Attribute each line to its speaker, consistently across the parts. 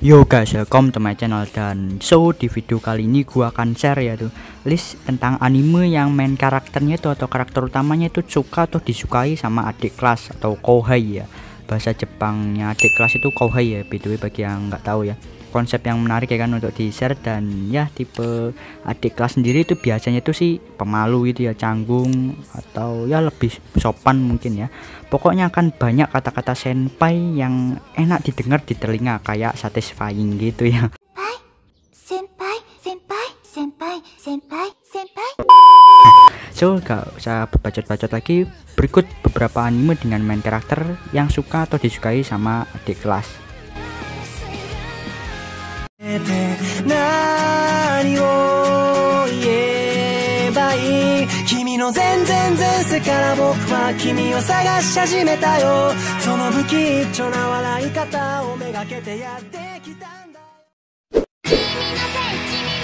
Speaker 1: Yo guys, welcome to my channel. Dan di video kali ini gua akan share ya tuh list tentang anime yang main karakternya itu atau karakter utamanya itu suka atau disukai sama adik kelas atau kohai ya. Bahasa Jepangnya adik kelas itu kohai ya, btw bagi yang nggak tahu ya. Konsep yang menarik ya kan untuk di share. Dan ya tipe adik kelas sendiri itu biasanya itu sih pemalu gitu ya, canggung atau ya lebih sopan mungkin ya. Pokoknya akan banyak kata-kata senpai yang enak didengar di telinga, kayak satisfying gitu ya.
Speaker 2: Senpai, senpai, senpai, senpai, senpai.
Speaker 1: Gak usah berbacot-bacot lagi, berikut beberapa anime dengan main karakter yang suka atau disukai sama adik kelas.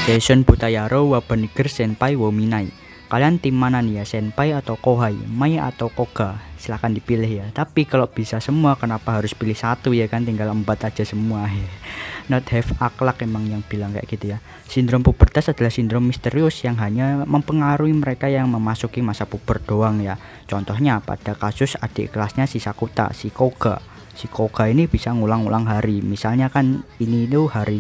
Speaker 1: Seishun Butayaro wa Banigher Senpai wo Minai. Kalian tim mana nih ya, senpai atau kohai, mai atau koga? Silahkan dipilih ya. Tapi kalau bisa semua, kenapa harus pilih satu ya kan? Tinggal 4 aja semua ya. Not have akhlak emang yang bilang kayak gitu ya. Sindrom pubertas adalah sindrom misterius yang hanya mempengaruhi mereka yang memasuki masa puber doang ya. Contohnya pada kasus adik kelasnya si Sakuta, si Koga. Si Koga ini bisa ngulang-ulang hari. Misalnya kan ini tuh hari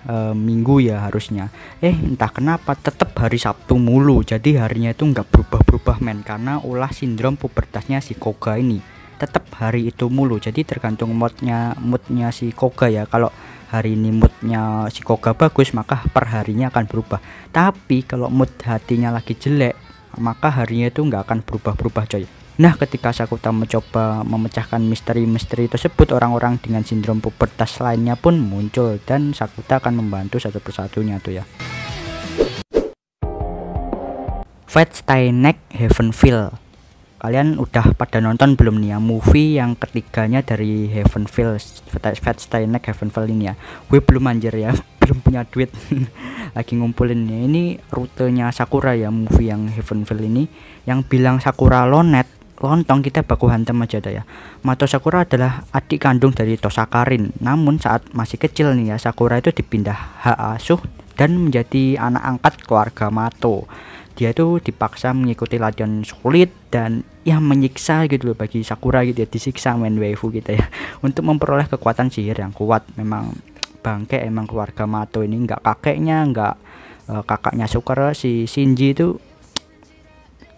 Speaker 1: Minggu ya harusnya. Entah kenapa tetap hari Sabtu mulu. Jadi harinya itu nggak berubah-berubah men, karena ulah sindrom pubertasnya si Koga ini. Tetap hari itu mulu. Jadi tergantung moodnya si Koga ya. Kalau hari ini moodnya si Koga bagus, maka perharinya akan berubah. Tapi kalau mood hatinya lagi jelek, maka harinya itu nggak akan berubah-berubah coy. Nah, ketika Sakuta mencoba memecahkan misteri-misteri tersebut, orang-orang dengan sindrom pubertas lainnya pun muncul dan Sakuta akan membantu satu persatunya tuh ya. Fate Stay Night Heavenfall. Kalian udah pada nonton belum nih ya movie yang ketiganya dari Heavenfall, Fate Stay Night Heavenfall ini ya? Gue belum anjir ya, belum punya duit. Lagi ngumpulin ya. Ini rutenya Sakura ya, movie yang Heavenfall ini. Yang bilang Sakura lontong, kita baku hantem aja dah ya. Mato Sakura adalah adik kandung dari Tosakarin. Namun saat masih kecil nih ya, Sakura itu dipindah hak asuh dan menjadi anak angkat keluarga Mato. Dia itu dipaksa mengikuti latihan sulit dan ya menyiksa gitu loh bagi Sakura gitu ya, disiksa main waifu gitu ya, untuk memperoleh kekuatan sihir yang kuat. Memang bangke emang keluarga Mato ini, nggak kakeknya, nggak kakaknya Sakura, si Shinji itu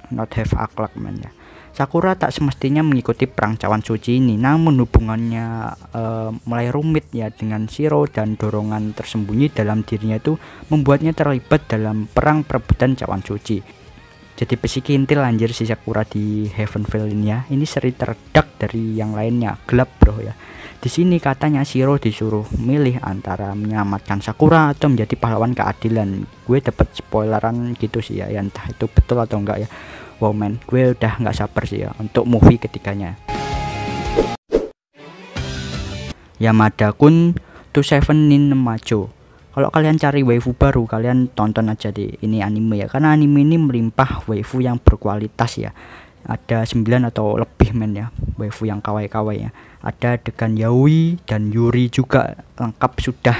Speaker 1: not have akhlak man ya. Sakura tak semestinya mengikuti perang cawan suci ini, namun hubungannya mulai rumit ya dengan Shiro, dan dorongan tersembunyi dalam dirinya itu membuatnya terlibat dalam perang perebutan cawan suci. Jadi pesikintil anjir si Sakura di Heavenfall ini ya. Ini seri terdak dari yang lainnya, gelap bro ya. Di sini katanya Shiro disuruh milih antara menyelamatkan Sakura atau menjadi pahlawan keadilan. Gue dapat spoileran gitu sih ya, entah itu betul atau enggak ya. Wow man, gue udah nggak sabar sih ya untuk movie ketiganya. Yamada Kun to Seven Nin Macho. Kalau kalian cari waifu baru, kalian tonton aja deh ini anime ya, karena anime ini melimpah waifu yang berkualitas ya. Ada 9 atau lebih men ya waifu yang kawaii-kawaii ya. Ada Degan Yaoi dan Yuri juga, lengkap sudah.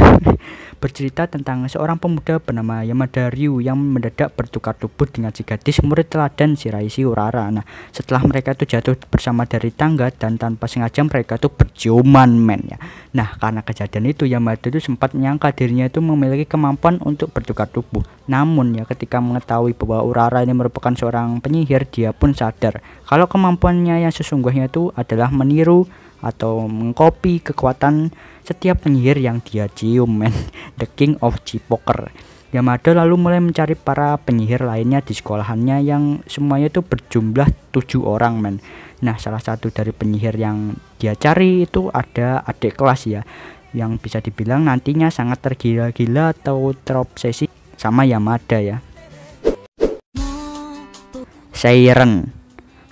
Speaker 1: Bercerita tentang seorang pemuda bernama Yamada Ryu yang mendadak bertukar tubuh dengan si gadis murid teladan Shiraishi Urara. Nah, setelah mereka itu jatuh bersama dari tangga dan tanpa sengaja mereka itu berciuman men ya. Nah, karena kejadian itu Yamada itu sempat menyangka dirinya itu memiliki kemampuan untuk bertukar tubuh. Namun ya ketika mengetahui bahwa Urara ini merupakan seorang penyihir, dia pun sadar kalau kemampuannya yang sesungguhnya itu adalah meniru atau mengkopi kekuatan setiap penyihir yang dia cium men. The King of G-Poker. Yamada lalu mulai mencari para penyihir lainnya di sekolahannya yang semuanya itu berjumlah 7 orang men. Nah, salah satu dari penyihir yang dia cari itu ada adik kelas ya, yang bisa dibilang nantinya sangat tergila-gila atau terobsesi sama Yamada ya. Seiren,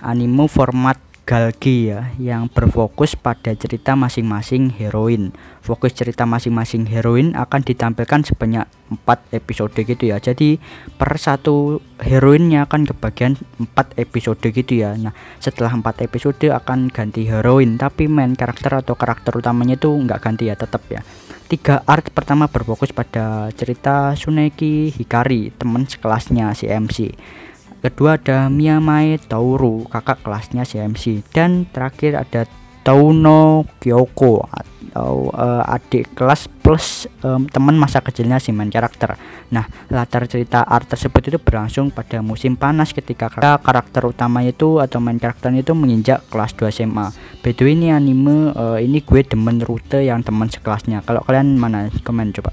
Speaker 1: anime format Galgi ya, yang berfokus pada cerita masing-masing heroin. Fokus cerita masing-masing heroin akan ditampilkan sebanyak 4 episode gitu ya. Jadi per satu heroinnya akan kebagian 4 episode gitu ya. Nah, setelah 4 episode akan ganti heroin, tapi main karakter atau karakter utamanya itu nggak ganti ya, tetap ya. 3 arc pertama berfokus pada cerita Tsuneki Hikari, teman sekelasnya si MC. Kedua ada Miyamae Toru, kakak kelasnya CMC, dan terakhir ada Touno Kyoko atau adik kelas plus teman masa kecilnya si main karakter. Nah, latar cerita art tersebut itu berlangsung pada musim panas ketika karakter utamanya itu atau main karakternya itu menginjak kelas 2 SMA. By the way, ini anime ini gue demen rute yang teman sekelasnya. Kalau kalian mana, komen coba.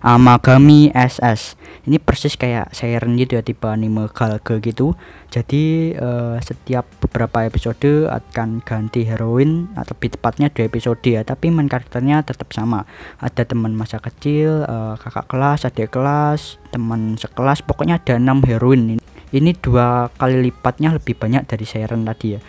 Speaker 1: Amagami SS ini persis kayak Siren gitu ya, tipe anime galge gitu. Jadi setiap beberapa episode akan ganti heroin, atau lebih tepatnya 2 episode ya, tapi main karakternya tetap sama. Ada teman masa kecil, kakak kelas, adik kelas, teman sekelas, pokoknya ada 6 heroin. Ini 2 kali lipatnya lebih banyak dari Siren tadi ya.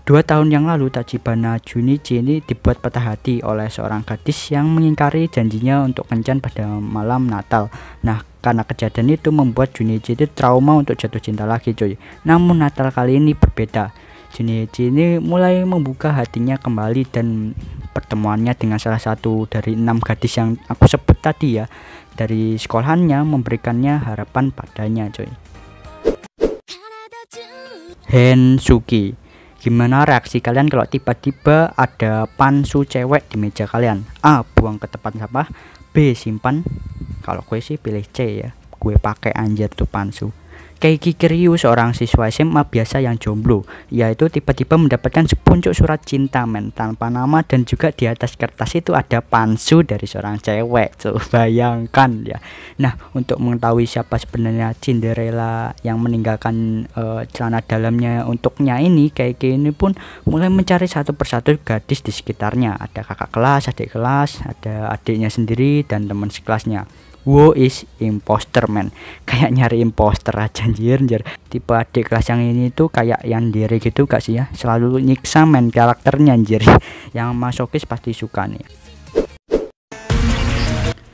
Speaker 1: 2 tahun yang lalu Tachibana Junichi ini dibuat patah hati oleh seorang gadis yang mengingkari janjinya untuk kencan pada malam Natal. Nah, karena kejadian itu membuat Junichi itu trauma untuk jatuh cinta lagi cuy. Namun Natal kali ini berbeda. Junichi ini mulai membuka hatinya kembali, dan pertemuannya dengan salah satu dari 6 gadis yang aku sebut tadi ya dari sekolahannya memberikannya harapan padanya cuy. Hensuki. Gimana reaksi kalian kalau tiba-tiba ada pansu cewek di meja kalian? A. Buang ke tempat sampah. B. Simpan. Kalau gue sih pilih C ya. Gue pakai anjir tuh pansu. Keiki Kiryu, seorang siswa SMA biasa yang jomblo, yaitu tiba-tiba mendapatkan sepuncuk surat cinta men tanpa nama, dan juga di atas kertas itu ada pansu dari seorang cewek. Tuh bayangkan ya. Nah, untuk mengetahui siapa sebenarnya Cinderella yang meninggalkan celana dalamnya untuknya ini, Keiki ini pun mulai mencari satu persatu gadis di sekitarnya. Ada kakak kelas, adik kelas, ada adiknya sendiri, dan teman sekelasnya. Wow, is imposter man, kayak nyari imposter aja anjir. Tipe adik kelas yang ini tuh kayak yang diri gitu gak sih ya, selalu nyiksa main karakternya anjir. Yang masokis pasti suka nih.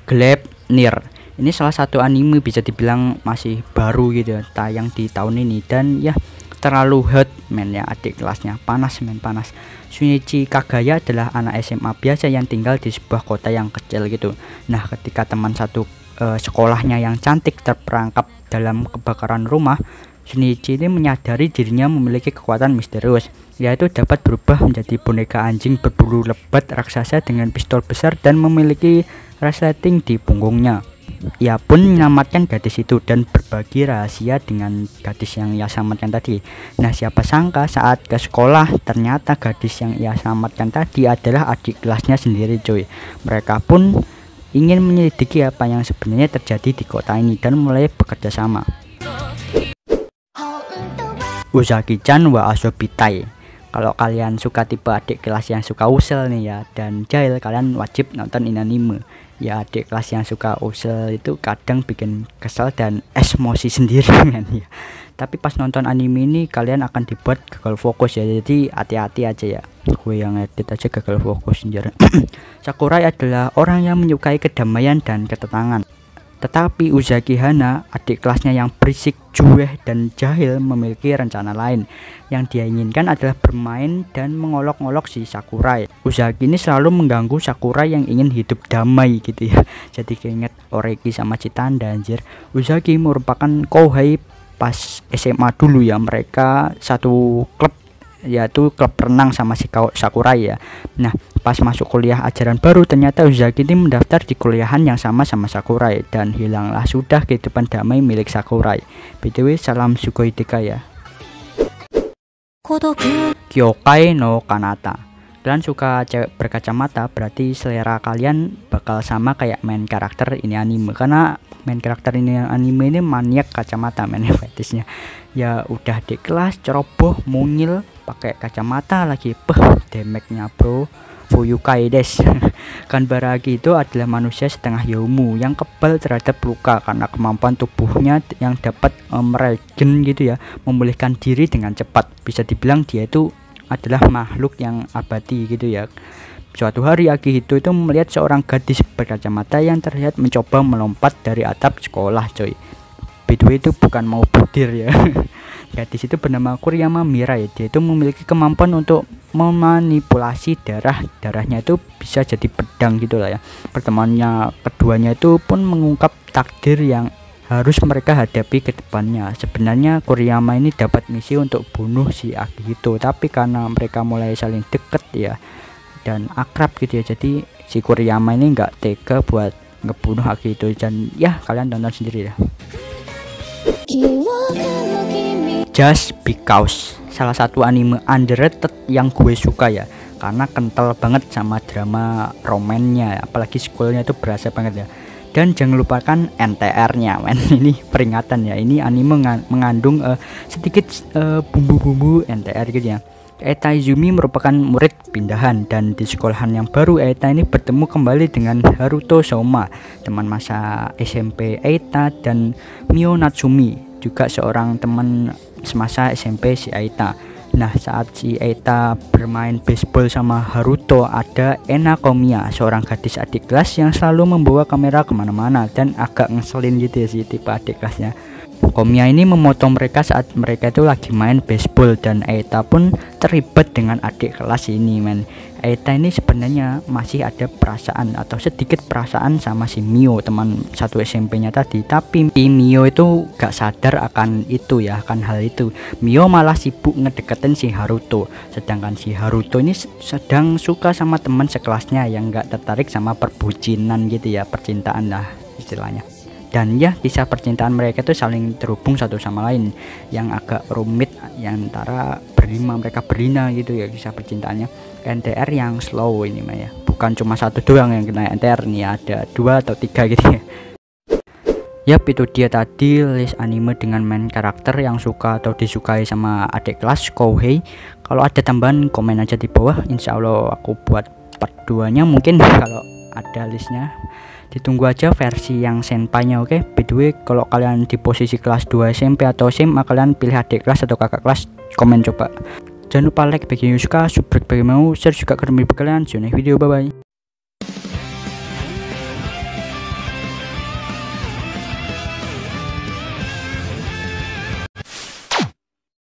Speaker 1: Gleipnir ini salah satu anime bisa dibilang masih baru gitu ya, tayang di tahun ini, dan ya terlalu hot men ya, adik kelasnya panas men, panas. Shunichi Kagaya adalah anak SMA biasa yang tinggal di sebuah kota yang kecil gitu. Nah, ketika teman satu sekolahnya yang cantik terperangkap dalam kebakaran rumah, Shunichi ini menyadari dirinya memiliki kekuatan misterius, yaitu dapat berubah menjadi boneka anjing berbulu lebat raksasa dengan pistol besar dan memiliki resleting di punggungnya. Ia pun menyelamatkan gadis itu dan berbagi rahasia dengan gadis yang ia selamatkan tadi. Nah, siapa sangka saat ke sekolah ternyata gadis yang ia selamatkan tadi adalah adik kelasnya sendiri cuy. Mereka pun ingin menyelidiki apa yang sebenarnya terjadi di kota ini dan mulai bekerja sama. Uzaki-chan wa Asobitai. Kalau kalian suka tipe adik kelas yang suka usil nih ya dan jahil, kalian wajib nonton ini anime. Ya, adik kelas yang suka usil itu kadang bikin kesel dan emosi sendiri kan ya. Tapi pas nonton anime ini kalian akan dibuat gagal fokus ya, jadi hati-hati aja ya. Gue yang edit aja gagal fokus anjir. Sakurai adalah orang yang menyukai kedamaian dan ketenangan. Tetapi Uzaki Hana, adik kelasnya yang berisik, juweh, dan jahil, memiliki rencana lain. Yang dia inginkan adalah bermain dan mengolok-olok si Sakurai. Uzaki ini selalu mengganggu Sakurai yang ingin hidup damai gitu ya. Jadi keinget Oreki sama Chitanda anjir. Uzaki merupakan kohai pas SMA dulu ya. Mereka satu klub, yaitu klub renang sama si Sakurai ya. Nah, pas masuk kuliah ajaran baru ternyata Uzaki ini mendaftar di kuliahan yang sama Sakurai, dan hilanglah sudah kehidupan damai milik Sakurai. BTW salam Sugoi Deka ya. Kyokai no Kanata. Kalian suka cewek berkacamata, berarti selera kalian bakal sama kayak main karakter ini anime, karena main karakter ini anime ini maniak kacamata main fetishnya. Ya udah di kelas ceroboh, mungil, pakai kacamata lagi, damage-nya bro. Fuyukai des. Kanbara Aki itu adalah manusia setengah Yomu yang kebal terhadap luka karena kemampuan tubuhnya yang dapat meregen gitu ya, memulihkan diri dengan cepat. Bisa dibilang dia itu adalah makhluk yang abadi gitu ya. Suatu hari Akihito itu melihat seorang gadis berkacamata yang terlihat mencoba melompat dari atap sekolah, coy. By the way, itu bukan mau budir ya. Gadis itu bernama Kuriyama Mirai. Dia itu memiliki kemampuan untuk memanipulasi darahnya itu bisa jadi pedang gitu lah ya. Pertemuannya keduanya itu pun mengungkap takdir yang harus mereka hadapi ke depannya. Sebenarnya Kuriyama ini dapat misi untuk bunuh si Akihito, tapi karena mereka mulai saling deket ya dan akrab gitu ya, jadi si Kuriyama ini nggak tega buat ngebunuh Akihito. Dan ya kalian tonton sendiri ya. Just Because, salah satu anime underrated yang gue suka ya, karena kental banget sama drama romannya, apalagi sequelnya itu berasa banget ya. Dan jangan lupakan NTR-nya, men. Ini peringatan ya, ini anime mengandung sedikit bumbu-bumbu NTR gitu ya. Eita Izumi merupakan murid pindahan, dan di sekolahan yang baru Eita ini bertemu kembali dengan Haruto Souma, teman masa SMP Eita, dan Mio Natsumi, juga seorang teman semasa SMP si Eita. Nah, saat si Eita bermain baseball sama Haruto, ada Ena Komiya, seorang gadis adik kelas yang selalu membawa kamera kemana-mana dan agak ngeselin gitu ya si tipe adik kelasnya. Komiya ini memotong mereka saat mereka itu lagi main baseball, dan Eita pun terlibat dengan adik kelas ini, men. Eita ini sebenarnya masih ada perasaan atau sedikit perasaan sama si Mio, teman satu SMP-nya tadi, tapi Mio itu gak sadar akan itu ya, akan hal itu. Mio malah sibuk ngedeketin si Haruto, sedangkan si Haruto ini sedang suka sama teman sekelasnya yang gak tertarik sama perbucinan gitu ya, percintaan lah istilahnya. Dan ya, kisah percintaan mereka itu saling terhubung satu sama lain, yang agak rumit yang antara mereka berlima gitu ya kisah percintaannya. NTR yang slow ini mah ya, bukan cuma satu doang yang kena NTR nih, ada 2 atau 3 gitu ya. Yap, itu dia tadi list anime dengan main karakter yang suka atau disukai sama adik kelas Kouhei. Kalau ada tambahan komen aja di bawah, insya Allah aku buat part 2 nya mungkin kalau ada listnya. Ditunggu aja versi yang senpainya, oke? By the way, kalau kalian di posisi kelas 2 SMP atau SMA, kalian pilih adik kelas atau kakak kelas, komen coba. Jangan lupa like bagi yang suka, subscribe bagi mau, share juga ke teman kalian. See you next video, bye bye.